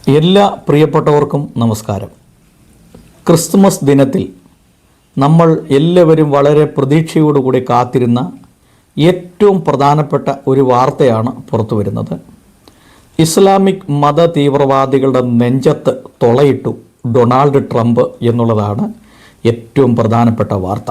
എല്ലാ പ്രിയപ്പെട്ടവർക്കും നമസ്കാരം. ക്രിസ്തുമസ് ദിനത്തിൽ നമ്മൾ എല്ലാവരും വളരെ പ്രതീക്ഷയോടുകൂടി കാത്തിരുന്ന ഏറ്റവും പ്രധാനപ്പെട്ട ഒരു വാർത്തയാണ് പുറത്തു വരുന്നത്. ഇസ്ലാമിക് മത തീവ്രവാദികളുടെ നെഞ്ചത്ത് തുളയിട്ടു ഡൊണാൾഡ് ട്രംപ് എന്നുള്ളതാണ് ഏറ്റവും പ്രധാനപ്പെട്ട വാർത്ത.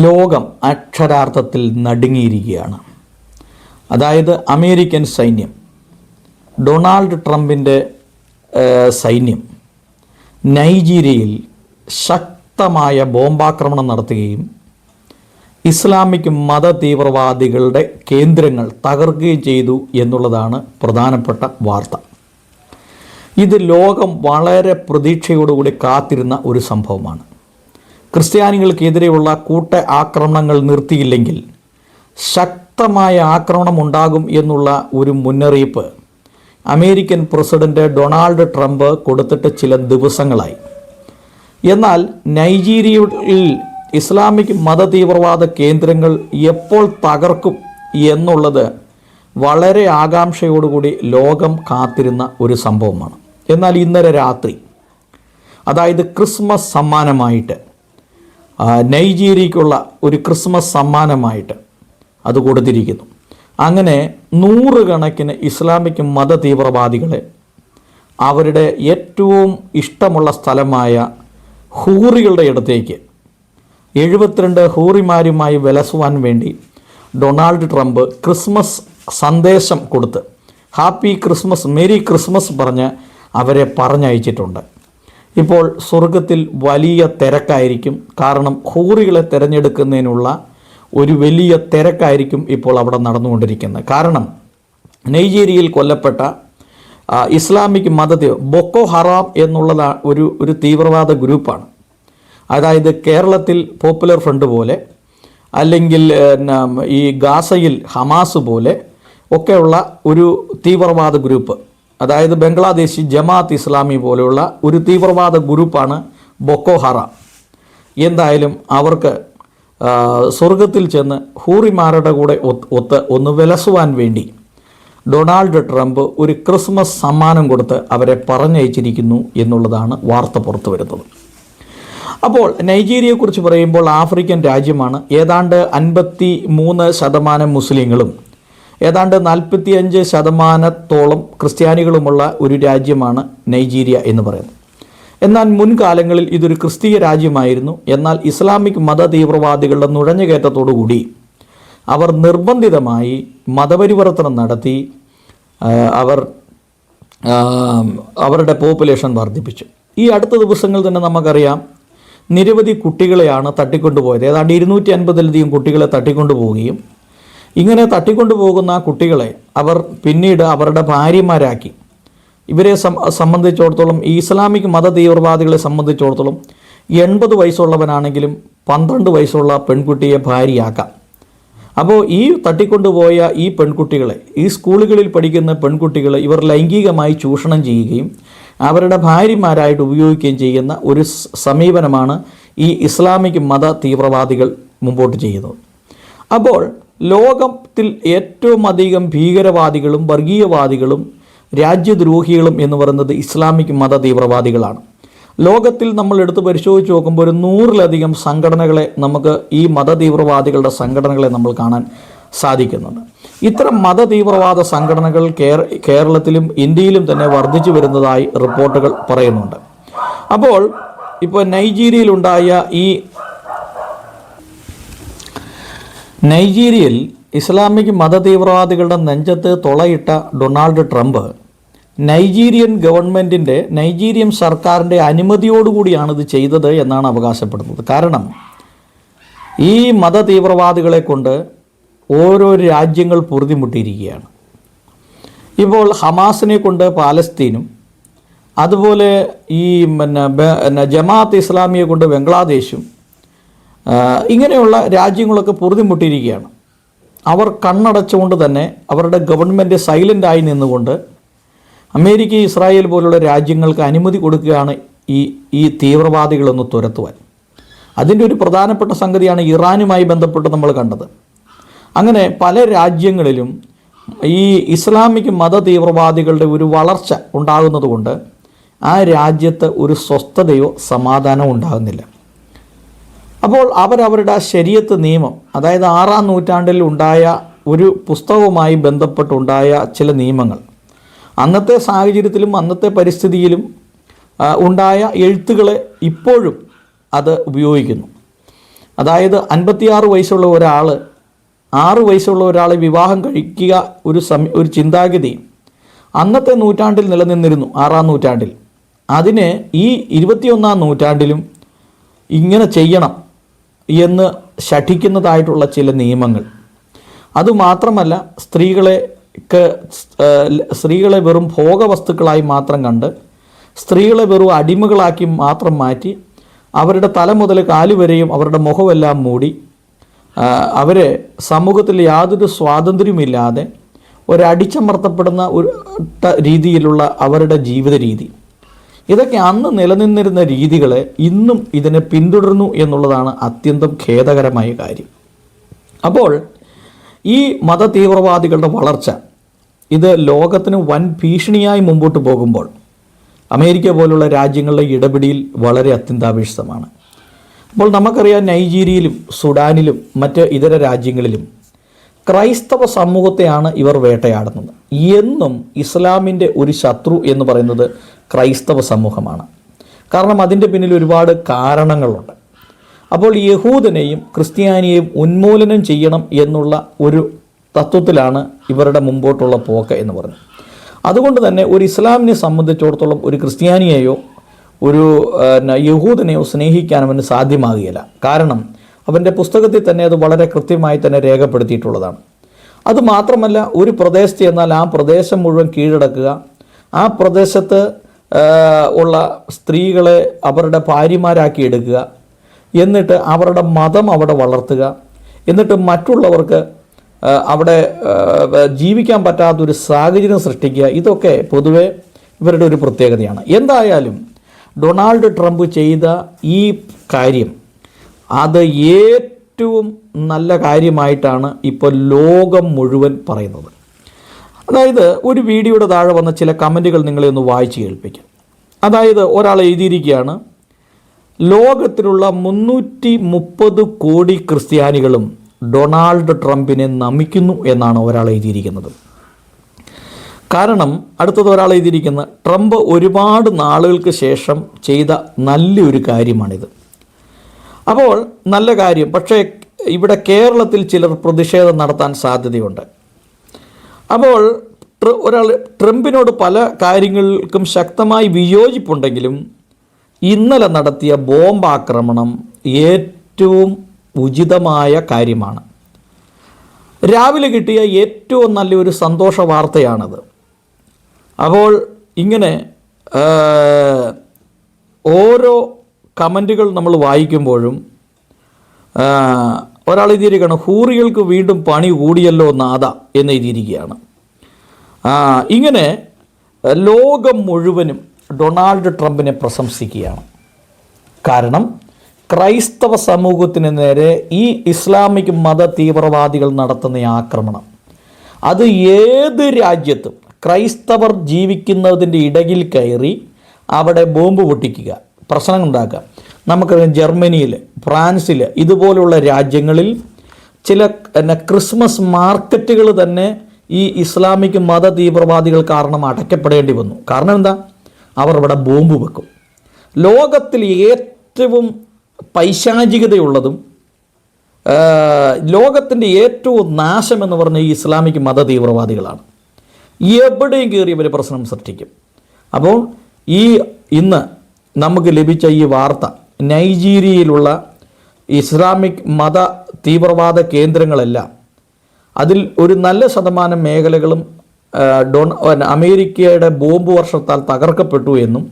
ലോകം അക്ഷരാർത്ഥത്തിൽ നടുങ്ങിയിരിക്കുകയാണ്. അതായത് അമേരിക്കൻ സൈന്യം, ഡൊണാൾഡ് ട്രംപിൻ്റെ സൈന്യം നൈജീരിയയിൽ ശക്തമായ ബോംബാക്രമണം നടത്തുകയും ഇസ്ലാമിക് മത തീവ്രവാദികളുടെ കേന്ദ്രങ്ങൾ തകർക്കുകയും ചെയ്തു എന്നുള്ളതാണ് പ്രധാനപ്പെട്ട വാർത്ത. ഇത് ലോകം വളരെ പ്രതീക്ഷയോടുകൂടി കാത്തിരുന്ന ഒരു സംഭവമാണ്. ക്രിസ്ത്യാനികൾക്കെതിരെയുള്ള കൂട്ട ആക്രമണങ്ങൾ നിർത്തിയില്ലെങ്കിൽ ശക്തമായ ആക്രമണം ഉണ്ടാകും എന്നുള്ള ഒരു മുന്നറിയിപ്പ് അമേരിക്കൻ പ്രസിഡന്റ് ഡൊണാൾഡ് ട്രംപ് കൊടുത്തിട്ട് ചില ദിവസങ്ങളായി. എന്നാൽ നൈജീരിയയിൽ ഇസ്ലാമിക് മത തീവ്രവാദ കേന്ദ്രങ്ങൾ എപ്പോൾ തകർക്കും എന്നുള്ളത് വളരെ ആകാംക്ഷയോടുകൂടി ലോകം കാത്തിരുന്ന ഒരു സംഭവമാണ്. എന്നാൽ ഇന്നലെ രാത്രി, അതായത് ക്രിസ്മസ് സമ്മാനമായിട്ട്, നൈജീരിയയ്ക്കുള്ള ഒരു ക്രിസ്മസ് സമ്മാനമായിട്ട് അത് കൊടുത്തിരിക്കുന്നു. അങ്ങനെ നൂറുകണക്കിന് ഇസ്ലാമിക് മത തീവ്രവാദികളെ അവരുടെ ഏറ്റവും ഇഷ്ടമുള്ള സ്ഥലമായ ഹൂറികളുടെ ഇടത്തേക്ക് 72 ഹൂറിമാരുമായി വിലസുവാൻ വേണ്ടി ഡൊണാൾഡ് ട്രംപ് ക്രിസ്മസ് സന്ദേശം കൊടുത്ത് ഹാപ്പി ക്രിസ്മസ്, മേരി ക്രിസ്മസ് പറഞ്ഞ് അവരെ പറഞ്ഞയച്ചിട്ടുണ്ട്. ഇപ്പോൾ സ്വർഗത്തിൽ വലിയ തിരക്കായിരിക്കും. കാരണം ഹൂറികളെ തിരഞ്ഞെടുക്കുന്നതിനുള്ള ഒരു വലിയ തിരക്കായിരിക്കും ഇപ്പോൾ അവിടെ നടന്നുകൊണ്ടിരിക്കുന്നത്. കാരണം നൈജീരിയയിൽ കൊല്ലപ്പെട്ട ഇസ്ലാമിക് ബൊക്കോ ഹറാം എന്നുള്ള ഒരു തീവ്രവാദ ഗ്രൂപ്പാണ്. അതായത് കേരളത്തിൽ പോപ്പുലർ ഫ്രണ്ട് പോലെ, അല്ലെങ്കിൽ ഈ ഗാസയിൽ ഹമാസ് പോലെ ഒക്കെയുള്ള ഒരു തീവ്രവാദ ഗ്രൂപ്പ്, അതായത് ബംഗ്ലാദേശി ജമാഅത്ത് ഇസ്ലാമി പോലെയുള്ള ഒരു തീവ്രവാദ ഗ്രൂപ്പാണ് ബൊക്കോ ഹറാം. എന്തായാലും അവർക്ക് സ്വർഗത്തിൽ ചെന്ന് ഹൂറിമാരുടെ കൂടെ ഒന്ന് വിലസുവാൻ വേണ്ടി ഡൊണാൾഡ് ട്രംപ് ഒരു ക്രിസ്മസ് സമ്മാനം കൊടുത്ത് അവരെ പറഞ്ഞയച്ചിരിക്കുന്നു എന്നുള്ളതാണ് വാർത്ത പുറത്തു വരുന്നത്. അപ്പോൾ നൈജീരിയയെക്കുറിച്ച് പറയുമ്പോൾ ആഫ്രിക്കൻ രാജ്യമാണ്. ഏതാണ്ട് 53% മുസ്ലിങ്ങളും ഏതാണ്ട് 45% ക്രിസ്ത്യാനികളുമുള്ള ഒരു രാജ്യമാണ് നൈജീരിയ എന്ന് പറയുന്നത്. എന്നാൽ മുൻകാലങ്ങളിൽ ഇതൊരു ക്രിസ്തീയ രാജ്യമായിരുന്നു. എന്നാൽ ഇസ്ലാമിക് മത തീവ്രവാദികളുടെ നുഴഞ്ഞുകയറ്റത്തോടുകൂടി അവർ നിർബന്ധിതമായി മതപരിവർത്തനം നടത്തി അവരുടെ പോപ്പുലേഷൻ വർദ്ധിപ്പിച്ചു. ഈ അടുത്ത ദിവസങ്ങൾ തന്നെ നമുക്കറിയാം, നിരവധി കുട്ടികളെയാണ് തട്ടിക്കൊണ്ടുപോയത്. ഏതാണ്ട് 250-ലധികം കുട്ടികളെ തട്ടിക്കൊണ്ടുപോവുകയും ഇങ്ങനെ തട്ടിക്കൊണ്ടുപോകുന്ന കുട്ടികളെ അവർ പിന്നീട് അവരുടെ ഭാര്യമാരാക്കി. ഇവരെ സംബന്ധിച്ചിടത്തോളം, ഈ ഇസ്ലാമിക് മത തീവ്രവാദികളെ സംബന്ധിച്ചിടത്തോളം 80 വയസ്സുള്ളവനാണെങ്കിലും 12 വയസ്സുള്ള പെൺകുട്ടിയെ ഭാര്യയാക്കാം. അപ്പോൾ ഈ തട്ടിക്കൊണ്ടുപോയ ഈ പെൺകുട്ടികളെ, ഈ സ്കൂളുകളിൽ പഠിക്കുന്ന പെൺകുട്ടികളെ ഇവർ ലൈംഗികമായി ചൂഷണം ചെയ്യുകയും അവരുടെ ഭാര്യമാരായിട്ട് ഉപയോഗിക്കുകയും ചെയ്യുന്ന ഒരു സമീപനമാണ് ഈ ഇസ്ലാമിക് മത തീവ്രവാദികൾ മുമ്പോട്ട് ചെയ്യുന്നത്. അപ്പോൾ ലോകത്തിൽ ഏറ്റവും അധികം ഭീകരവാദികളും വർഗീയവാദികളും രാജ്യദ്രോഹികളും എന്ന് പറയുന്നത് ഇസ്ലാമിക് മത തീവ്രവാദികളാണ്. ലോകത്തിൽ നമ്മൾ എടുത്ത് പരിശോധിച്ച് നോക്കുമ്പോൾ ഒരു 100-ലധികം സംഘടനകളെ നമുക്ക് ഈ മത തീവ്രവാദികളുടെ സംഘടനകളെ നമ്മൾ കാണാൻ സാധിക്കുന്നുണ്ട്. ഇത്തരം മത തീവ്രവാദ സംഘടനകൾ കേരളത്തിലും ഇന്ത്യയിലും തന്നെ വർദ്ധിച്ചു വരുന്നതായി റിപ്പോർട്ടുകൾ പറയുന്നുണ്ട്. അപ്പോൾ ഇപ്പോൾ നൈജീരിയയിൽ ഇസ്ലാമിക് മത തീവ്രവാദികളുടെ നെഞ്ചത്ത് തുളയിട്ട ഡൊണാൾഡ് ട്രംപ് നൈജീരിയൻ സർക്കാരിൻ്റെ അനുമതിയോടുകൂടിയാണ് ഇത് ചെയ്തത് എന്നാണ് അവകാശപ്പെടുന്നത്. കാരണം ഈ മത തീവ്രവാദികളെ കൊണ്ട് ഓരോ രാജ്യങ്ങൾ പൊറുതിമുട്ടിയിരിക്കുകയാണ്. ഇപ്പോൾ ഹമാസിനെ കൊണ്ട് പാലസ്തീനും, അതുപോലെ ഈ ജമാഅത്ത് ഇസ്ലാമിയെ കൊണ്ട് ബംഗ്ലാദേശും, ഇങ്ങനെയുള്ള രാജ്യങ്ങളൊക്കെ പൊറുതിമുട്ടിയിരിക്കുകയാണ്. അവർ കണ്ണടച്ചുകൊണ്ട് തന്നെ അവരുടെ ഗവൺമെൻറ് സൈലൻ്റായി നിന്നുകൊണ്ട് അമേരിക്ക, ഇസ്രായേൽ പോലുള്ള രാജ്യങ്ങൾക്ക് അനുമതി കൊടുക്കുകയാണ് ഈ തീവ്രവാദികളൊന്ന് തുരത്തുവാൻ. അതിൻ്റെ ഒരു പ്രധാനപ്പെട്ട സംഗതിയാണ് ഇറാനുമായി ബന്ധപ്പെട്ട് നമ്മൾ കണ്ടത്. അങ്ങനെ പല രാജ്യങ്ങളിലും ഈ ഇസ്ലാമിക് മത തീവ്രവാദികളുടെ ഒരു വളർച്ച ഉണ്ടാകുന്നതുകൊണ്ട് ആ രാജ്യത്ത് ഒരു സ്വസ്ഥതയോ സമാധാനമോ ഉണ്ടാകുന്നില്ല. അപ്പോൾ അവരവരുടെ ശരീഅത്ത് നിയമം, അതായത് 6-ാം നൂറ്റാണ്ടിൽ ഉണ്ടായ ഒരു പുസ്തകവുമായി ബന്ധപ്പെട്ടുണ്ടായ ചില നിയമങ്ങൾ, അന്നത്തെ സാഹചര്യത്തിലും അന്നത്തെ പരിസ്ഥിതിയിലും ഉണ്ടായ എഴുത്തുകളെ ഇപ്പോഴും അത് ഉപയോഗിക്കുന്നു. അതായത് 56 വയസ്സുള്ള ഒരാൾ 6 വയസ്സുള്ള ഒരാളെ വിവാഹം കഴിക്കുക ഒരു ചിന്താഗതി അന്നത്തെ നൂറ്റാണ്ടിൽ നിലനിന്നിരുന്നു, 6-ാം നൂറ്റാണ്ടിൽ. അതിന് ഈ 21-ാം നൂറ്റാണ്ടിലും ഇങ്ങനെ ചെയ്യണം എന്ന് ശഠിക്കുന്നതായിട്ടുള്ള ചില നിയമങ്ങൾ. അതുമാത്രമല്ല, സ്ത്രീകളെ വെറും ഭോഗവസ്തുക്കളായി മാത്രം കണ്ട് സ്ത്രീകളെ വെറും അടിമകളാക്കി മാത്രം മാറ്റി അവരുടെ തല മുതൽ കാലുവരെയും അവരുടെ മുഖമെല്ലാം മൂടി അവരെ സമൂഹത്തിൽ യാതൊരു സ്വാതന്ത്ര്യമില്ലാതെ ഒരടിച്ചമർത്തപ്പെടുന്ന ഒരു രീതിയിലുള്ള അവരുടെ ജീവിത രീതി, ഇതൊക്കെ അന്ന് നിലനിന്നിരുന്ന രീതികളെ ഇന്നും ഇതിനെ പിന്തുടരുന്നു എന്നുള്ളതാണ് അത്യന്തം ഖേദകരമായ കാര്യം. അപ്പോൾ ഈ മത തീവ്രവാദികളുടെ വളർച്ച ഇത് ലോകത്തിന് വൻ ഭീഷണിയായി മുമ്പോട്ട് പോകുമ്പോൾ അമേരിക്ക പോലുള്ള രാജ്യങ്ങളുടെ ഇടപെടൽ വളരെ അത്യന്താപേക്ഷിതമാണ്. അപ്പോൾ നമുക്കറിയാം, നൈജീരിയയിലും സുഡാനിലും മറ്റ് ഇതര രാജ്യങ്ങളിലും ക്രൈസ്തവ സമൂഹത്തെയാണ് ഇവർ വേട്ടയാടുന്നത്. എന്നും ഇസ്ലാമിൻ്റെ ഒരു ശത്രു എന്ന് പറയുന്നത് ക്രൈസ്തവ സമൂഹമാണ്. കാരണം അതിൻ്റെ പിന്നിൽ ഒരുപാട് കാരണങ്ങളുണ്ട്. അപ്പോൾ യഹൂദനെയും ക്രിസ്ത്യാനിയെയും ഉന്മൂലനം ചെയ്യണം എന്നുള്ള ഒരു തത്വത്തിലാണ് ഇവരുടെ മുമ്പോട്ടുള്ള പോക്ക് എന്ന് പറയുന്നത്. അതുകൊണ്ട് തന്നെ ഒരു ഇസ്ലാമിനെ സംബന്ധിച്ചിടത്തോളം ഒരു ക്രിസ്ത്യാനിയെയോ ഒരു യഹൂദനെയോ സ്നേഹിക്കാൻ അവന് സാധ്യമാകുകയില്ല. കാരണം അവൻ്റെ പുസ്തകത്തിൽ തന്നെ അത് വളരെ കൃത്യമായി തന്നെ രേഖപ്പെടുത്തിയിട്ടുള്ളതാണ്. അതുമാത്രമല്ല, ഒരു പ്രദേശത്ത് ചെന്നാൽ ആ പ്രദേശം മുഴുവൻ കീഴടക്കുക, ആ പ്രദേശത്ത് ഉള്ള സ്ത്രീകളെ അവരുടെ ഭാര്യമാരാക്കി എടുക്കുക, എന്നിട്ട് അവരുടെ മതം അവിടെ വളർത്തുക, എന്നിട്ട് മറ്റുള്ളവർക്ക് അവിടെ ജീവിക്കാൻ പറ്റാത്തൊരു സാഹചര്യം സൃഷ്ടിക്കുക, ഇതൊക്കെ പൊതുവെ ഇവരുടെ ഒരു പ്രത്യേകതയാണ്. എന്തായാലും ഡൊണാൾഡ് ട്രംപ് ചെയ്ത ഈ കാര്യം അത് ഏറ്റവും നല്ല കാര്യമായിട്ടാണ് ഇപ്പോൾ ലോകം മുഴുവൻ പറയുന്നത്. അതായത് ഒരു വീഡിയോയുടെ താഴെ വന്ന ചില കമൻറ്റുകൾ നിങ്ങളെ ഒന്ന് വായിച്ച് കേൾപ്പിക്കാം. അതായത് ഒരാൾ എഴുതിയിരിക്കുകയാണ്, ലോകത്തിലുള്ള 330 കോടി ക്രിസ്ത്യാനികളും ഡൊണാൾഡ് ട്രംപിനെ നമിക്കുന്നു എന്നാണ് ഒരാൾ എഴുതിയിരിക്കുന്നത്. കാരണം അടുത്തത് ഒരാൾ എഴുതിയിരിക്കുന്ന, ട്രംപ് ഒരുപാട് നാളുകൾക്ക് ശേഷം ചെയ്ത നല്ലൊരു കാര്യമാണിത്. അപ്പോൾ നല്ല കാര്യം, പക്ഷേ ഇവിടെ കേരളത്തിൽ ചിലർ പ്രതിഷേധം നടത്താൻ സാധ്യതയുണ്ട്. അപ്പോൾ ഒരാൾ ട്രംപിനോട് പല കാര്യങ്ങൾക്കും ശക്തമായി വിയോജിപ്പുണ്ടെങ്കിലും ഇന്നലെ നടത്തിയ ബോംബാക്രമണം ഏറ്റവും ഉചിതമായ കാര്യമാണ്. രാവിലെ കിട്ടിയ ഏറ്റവും നല്ലൊരു സന്തോഷ വാർത്തയാണത്. അപ്പോൾ ഇങ്ങനെ ഓരോ കമൻറ്റുകൾ നമ്മൾ വായിക്കുമ്പോഴും ഒരാൾ എഴുതിയിരിക്കുകയാണ്, ഹൂറികൾക്ക് വീണ്ടും പണി കൂടിയല്ലോ നാഥ എന്ന് എഴുതിയിരിക്കുകയാണ്. ഇങ്ങനെ ലോകം മുഴുവനും ഡൊണാൾഡ് ട്രംപിനെ പ്രശംസിക്കുകയാണ്. കാരണം ക്രൈസ്തവ സമൂഹത്തിന് നേരെ ഈ ഇസ്ലാമിക് മത തീവ്രവാദികൾ നടത്തുന്ന ആക്രമണം അത് ഏത് രാജ്യത്തും ക്രൈസ്തവർ ജീവിക്കുന്നതിൻ്റെ ഇടയിൽ കയറി അവിടെ ബോംബ് പൊട്ടിക്കുക, പ്രശ്നങ്ങളുണ്ടാക്കുക. നമുക്കറിയാം, ജർമ്മനിയിൽ, ഫ്രാൻസിൽ, ഇതുപോലുള്ള രാജ്യങ്ങളിൽ ചില ക്രിസ്മസ് മാർക്കറ്റുകൾ തന്നെ ഈ ഇസ്ലാമിക് മത തീവ്രവാദികൾ കാരണം അടയ്ക്കപ്പെടേണ്ടി വന്നു. കാരണം എന്താ? അവർ ഇവിടെ ബോംബ് വെക്കും. ലോകത്തിൽ ഏറ്റവും പൈശാചികതയുള്ളതും ലോകത്തിൻ്റെ ഏറ്റവും നാശമെന്ന് പറഞ്ഞ ഈ ഇസ്ലാമിക് മത തീവ്രവാദികളാണ്. എവിടെയും കയറി ഇവർ പ്രശ്നം സൃഷ്ടിക്കും. അപ്പോൾ ഇന്ന് നമുക്ക് ലഭിച്ച ഈ വാർത്ത, നൈജീരിയയിലുള്ള ഇസ്ലാമിക് മത തീവ്രവാദ കേന്ദ്രങ്ങളെല്ലാം അതിൽ ഒരു നല്ല ശതമാനം മേഖലകളും അമേരിക്കയുടെ ബോംബ് വർഷത്താൽ തകർക്കപ്പെട്ടു എന്നും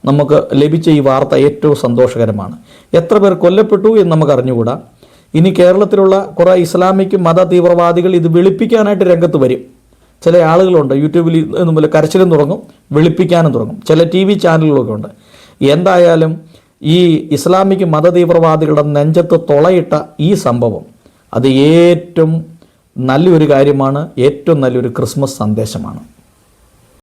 നമുക്ക് ലഭിച്ച ഈ വാർത്ത ഏറ്റവും സന്തോഷകരമാണ്. എത്ര പേർ കൊല്ലപ്പെട്ടു എന്ന് നമുക്ക് അറിഞ്ഞുകൂടാ. ഇനി കേരളത്തിലുള്ള കുറേ ഇസ്ലാമിക് മത തീവ്രവാദികൾ ഇത് വെളുപ്പിക്കാനായിട്ട് രംഗത്ത് വരും. ചില ആളുകളുണ്ട്, യൂട്യൂബിൽ മുമ്പിൽ കരച്ചിലും തുടങ്ങും, വെളുപ്പിക്കാനും തുടങ്ങും. ചില TV ചാനലുകളൊക്കെ ഉണ്ട്. എന്തായാലും ഈ ഇസ്ലാമിക് മത തീവ്രവാദികളുടെ നെഞ്ചത്ത് തുളയിട്ട ഈ സംഭവം അത് ഏറ്റവും നല്ലൊരു കാര്യമാണ്, ഏറ്റവും നല്ലൊരു ക്രിസ്മസ് സന്ദേശമാണ്.